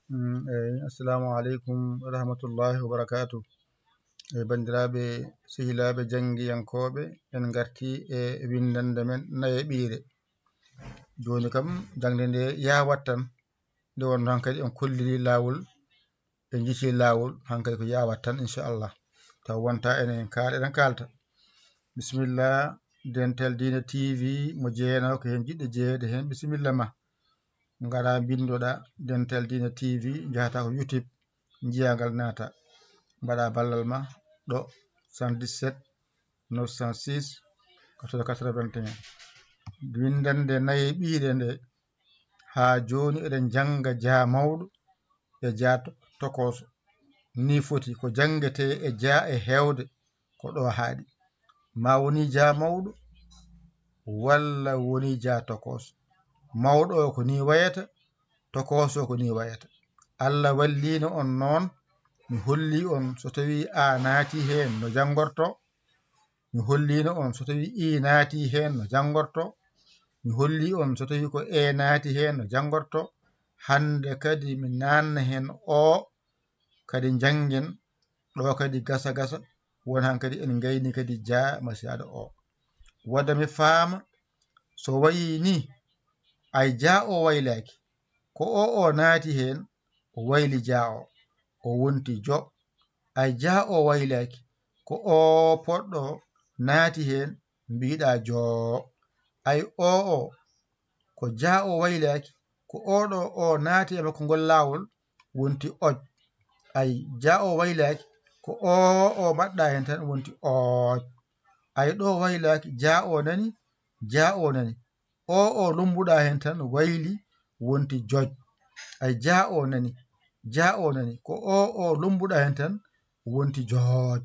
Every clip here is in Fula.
Assalamu alaikum wa rahmatullahi wa barakatuh. Bandiraɓe sehilaɓe janggiyankoɓe en garti e windande men nayeɓire. Joni kam jangde nde yawat tan nde wonno hankkadi en kolliri lawol en jiti lawol hankkadi ko yawat tan inchallah taw wonta enen eɗen kalta. Bismillah Dental Dina TV mo jeeyano ko hen jiɗɗo jeeyede hen bisimilla ma ngara bindoɗa Dental Dina TV jahata ko YouTube jiyagal nata mbaɗa ballal ma ɗo 77 906 81 windande nayeɓire nde ha joni eɗen janga ja mawɗo e ja tokoso ni foti ko jangete e ja e hewde ko ɗo haaɗi ma woni ja mawɗo walla woni ja tokoso. Mawɗo o ko ni wayata, tokoso ko ni wayata. Allah wallino on noon mi holli on so tawi a naati hen no jangorto, mi hollino on so tawi I naati hen no jangorto, mi holli on so tawi ko e naati hen no jangorto. Hande kadi mi nanna hen o kadi jangen ɗo kadi gasa gasa won han kadi en gayni kadi ja masiyaɗo o wadda mi faama so wayi ni ay ja o waylaki ko o naati hen o wayli ja o wonti jo ay ja o waylaki ko o poɗɗo naati hen mbiɗa jo ay o ko ja o waylaki ko oɗo o naati e makko ngol lawol wonti oj ay ja o waylaki ko o mbaɗɗa hen tan wonti oj ay ɗo waylaki ja o nani o lumbuɗa hen tan wayli wonti joj ay ja o nani ko o lumbuɗa hen tan wonti joj.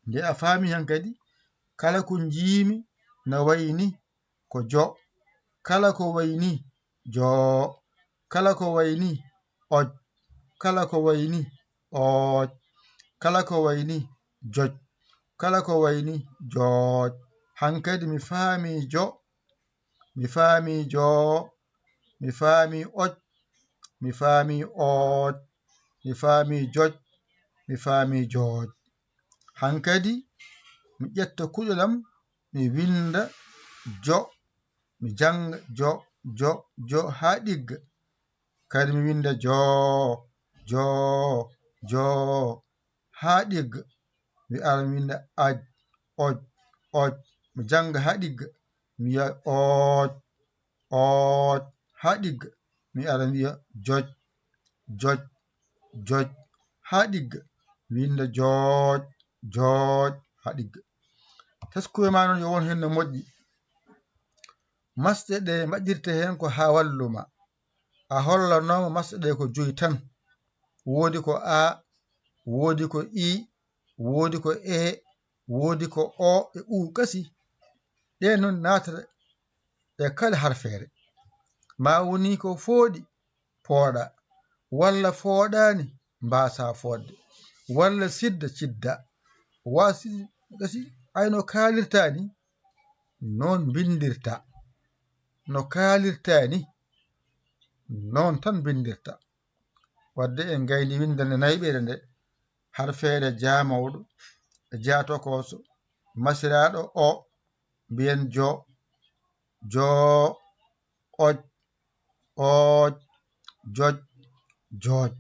Nde a faami han kadi kala ko jiimi no wayni ko jo kala ko wayni jo kala ko wayni oj kala ko wayni oj kala ko wayni joj kala ko wayni joj. Hankadi mi faami jo mi faami jo mi faami oj mi faami oj mi faami joj mi faami joj. Hankadi mi ƴetta kuƴolam mi winda jo mi janga jo ha ɗigga kadi mi winda jo ha ɗigga mi ara mi winda aj oj mi janga ha ɗigga mi wiya oj ha ɗigga mi ara mi wiya joj ha ɗigga mi winda joj ha ɗigga. Teskuwe ma noon yo won hen no moƴƴi masɗe ɗe mbaɗirte hen ko ha walluma a hollanoma masɗe ɗe ko joyi tan woodi ko a woodi ko I woodi ko e woodi ko o e u kasi ɗe noon natata e kala harfere ma woni ko fooɗi pooɗa walla fooɗani mbasa fodde walla sidda cidda wasi kasi ayno kalirta ni noon bindirta no kalirtani noon tan bindirta. Wadde en gayni windande nayiɓere nde harfeere ja mawɗo ja tokoso masiraɗo o mbiyen jo oj joj joj.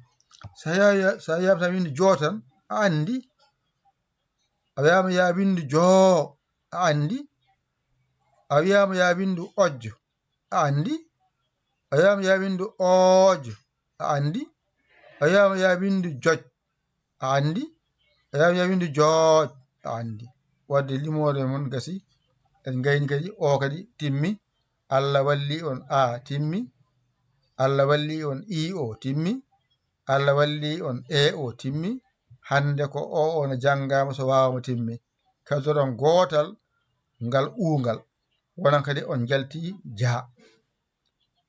Sa wiyama tan windi jo tan a andi a wiyama ya windu jo a andi a wiyama ya windu ojjo a andi a wiyama ya windu ojo a andi a wiyama ya windu joj a andi a wiyama ya windu joj a andi. Wadde limore mon gasi en gayni kadi o kadi timmi Allah walli on a timmi Allah walli on I o timmi Allah walli on e o timmi hande ko o no janngama so wawama timmi kadoron gotal ngal ungal wonan kadi on jalti ja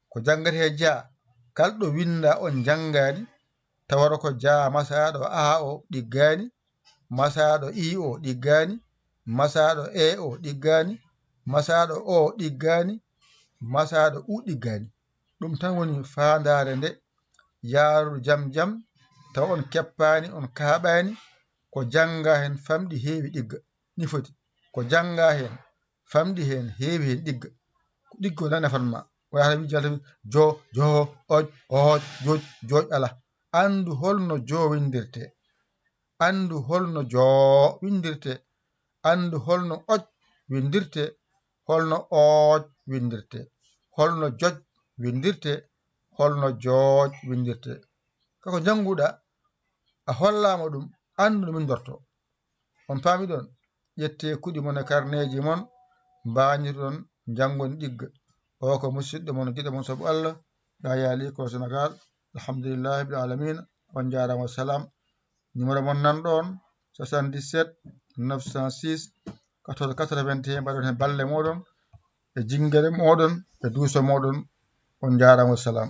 ko janggate ja kalɗo winda on janngani tawata ko ja masaɗo a o ɗiggani masaɗo I o ɗiggani masaɗo e o ɗiggani masaɗo o ɗiggani masaɗo u ɗiggani ɗum tan woni fandare nde yaaru jam jam taw on keppani on kaaɓani ko janga hen famɗi heewi ɗigga ni foti ko janga hen famɗi hen heewi hen ɗigga ko ɗigga o nana fanma wayata wi jalta jo jo oj oj joj joj ala andu holno jo windirte andu holno joo windirte andu holno oj windirte holno ooj windirte holno joj windirte holno jooj windirte kako janguɗa a hollama ɗum andu no windorto on paami ɗon ƴette kuɗi mon e karneji mon mbañirɗon janggoni ɗigga o ko musidɗo mon giɗo mon saabu Allah ya yaali ko Sénégal alhamdulillahi rabbil alamin on jarama salam numéro mon nan ɗon 77 906 14 81 mbaɗon hen balle moɗon e jinguere moɗon e duuso moɗon on jarama salam